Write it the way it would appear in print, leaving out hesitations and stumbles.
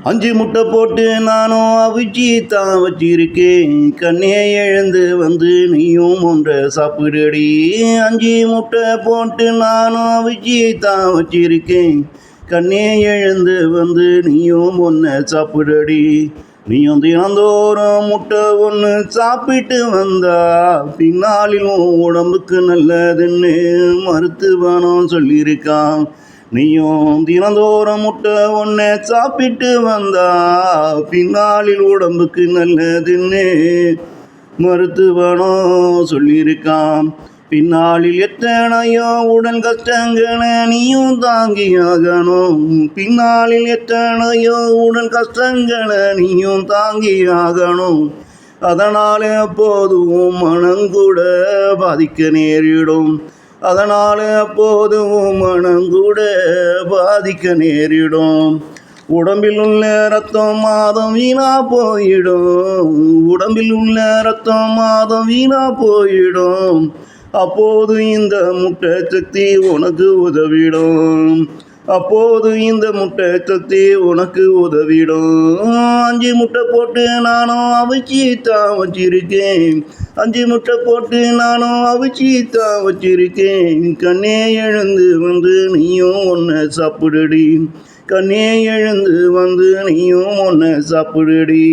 5 முட்டை போட்டு நானும் அவிச்சி தான் வச்சிருக்கேன். கண்ணே எழுந்து வந்து நீயும் ஒன்றை சாப்பிடுடி. 5 முட்டை போட்டு நானும் அவிச்சி தான் வச்சிருக்கேன். கண்ணே எழுந்து வந்து நீயும் ஒன்றை சாப்பிடுடி. நீயும் தினந்தோறும் முட்டை ஒன்று சாப்பிட்டு வந்தா பின்னாளிலும் உடம்புக்கு நல்லதுன்னு மருத்துவனும் சொல்லியிருக்கான். நீயும் தினந்தோறும் முட்டை ஒன்றை சாப்பிட்டு வந்தா பின்னாளில் உடம்புக்கு நல்லதுன்னு மருத்துவனோ சொல்லியிருக்கான். பின்னாளில் எத்தனையோ உடல் கஷ்டங்களை நீயும் தாங்கியாகணும். பின்னாளில் எத்தனையோ உடல் கஷ்டங்களை நீயும் தாங்கியாகணும். அதனால் எப்போதும் மனங்கூட பாதிக்க நேரிடும். அதனால் அப்போதும் மனங்கூட பாதிக்க நேரிடும். உடம்பில் உள்ள ரத்தம் மாதம் வீணா போயிடும். உடம்பில் உள்ள ரத்தம் மாதம் வீணா போயிடும். அப்போது இந்த முட்டை சக்தி உனக்கு உதவிடும். அப்போது இந்த முட்டை சக்தி உனக்கு உதவிடும். 5 முட்டை போட்டு நானும் அவிச்சி தான் வச்சிருக்கேன். 5 முட்டை போட்டு நானும் அவிச்சி தான் வச்சிருக்கேன். கண்ணே எழுந்து வந்து நீயும் ஒன்றை சாப்பிடுடி. கண்ணே எழுந்து வந்து நீயும் ஒன்றை சாப்பிடுடி.